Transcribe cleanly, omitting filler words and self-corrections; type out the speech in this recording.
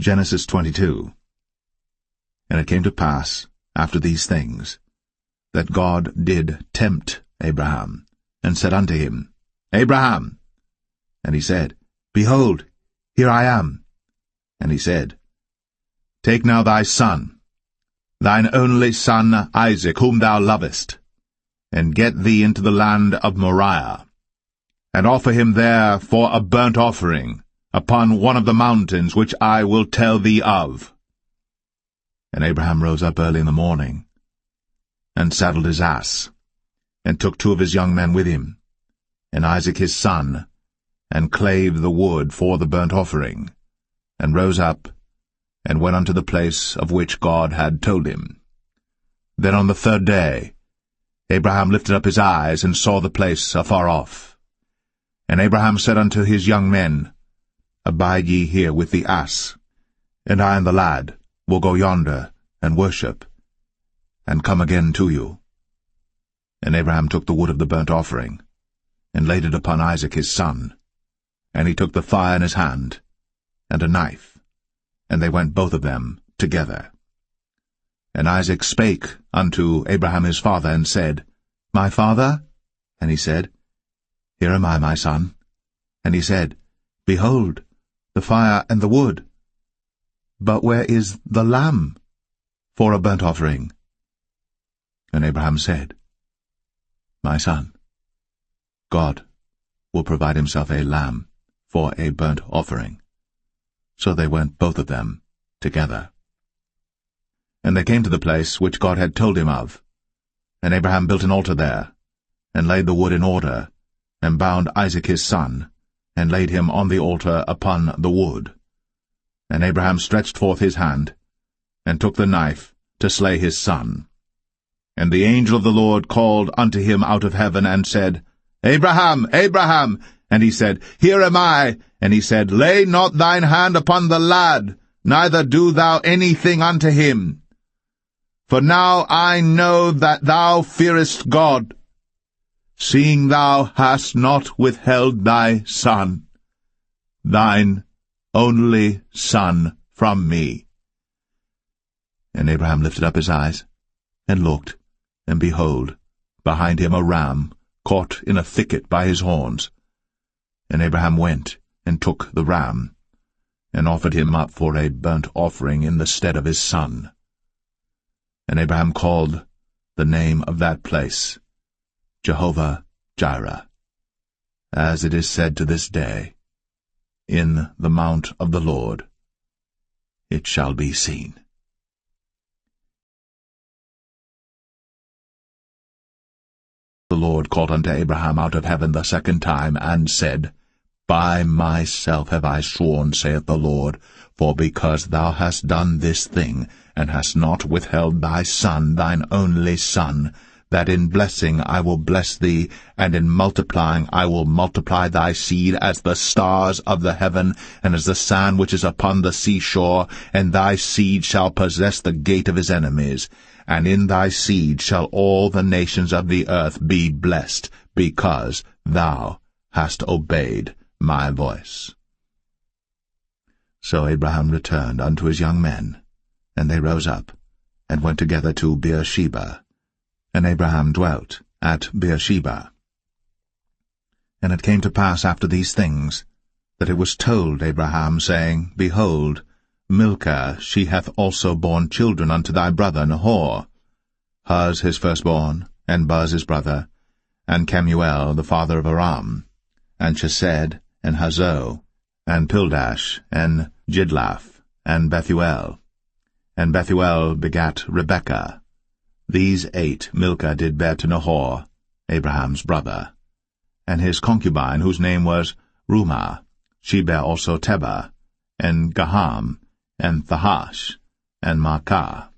Genesis 22. And it came to pass, after these things, that God did tempt Abraham, and said unto him, Abraham! And he said, Behold, here I am. And he said, Take now thy son, thine only son Isaac, whom thou lovest, and get thee into the land of Moriah, and offer him there for a burnt offering upon one of the mountains which I will tell thee of. And Abraham rose up early in the morning, and saddled his ass, and took 2 of his young men with him, and Isaac his son, and clave the wood for the burnt offering, and rose up, and went unto the place of which God had told him. Then on the 3rd day Abraham lifted up his eyes, and saw the place afar off. And Abraham said unto his young men, Abide ye here with the ass, and I and the lad will go yonder, and worship, and come again to you. And Abraham took the wood of the burnt offering, and laid it upon Isaac his son. And he took the fire in his hand, and a knife, and they went both of them together. And Isaac spake unto Abraham his father, and said, My father? And he said, Here am I, my son. And he said, Behold, the fire and the wood. But where is the lamb for a burnt offering? And Abraham said, My son, God will provide himself a lamb for a burnt offering. So they went both of them together. And they came to the place which God had told him of. And Abraham built an altar there, and laid the wood in order, and bound Isaac his son, and laid him on the altar upon the wood. And Abraham stretched forth his hand, and took the knife to slay his son. And the angel of the Lord called unto him out of heaven, and said, Abraham, Abraham! And he said, Here am I. And he said, Lay not thine hand upon the lad, neither do thou anything unto him. For now I know that thou fearest God, seeing thou hast not withheld thy son, thine only son, from me. And Abraham lifted up his eyes, and looked, and behold, behind him a ram, caught in a thicket by his horns. And Abraham went, and took the ram, and offered him up for a burnt offering in the stead of his son. And Abraham called the name of that place Jehovah-Jireh, as it is said to this day, In the mount of the Lord it shall be seen. The Lord called unto Abraham out of heaven the 2nd time, and said, By myself have I sworn, saith the Lord, for because thou hast done this thing, and hast not withheld thy son, thine only son, that in blessing I will bless thee, and in multiplying I will multiply thy seed as the stars of the heaven, and as the sand which is upon the seashore, and thy seed shall possess the gate of his enemies. And in thy seed shall all the nations of the earth be blessed, because thou hast obeyed my voice. So Abraham returned unto his young men, and they rose up, and went together to Beersheba. And Abraham dwelt at Beersheba. And it came to pass after these things, that it was told Abraham, saying, Behold, Milcah, she hath also borne children unto thy brother Nahor, Huz his firstborn, and Buz his brother, and Kemuel the father of Aram, and Chesed, and Hazo, and Pildash, and Jidlaph, and Bethuel. And Bethuel begat Rebekah. These 8 Milcah did bear to Nahor, Abraham's brother. And his concubine, whose name was Rumah, she bare also Tebah, and Gaham, and Thahash, and Maacah.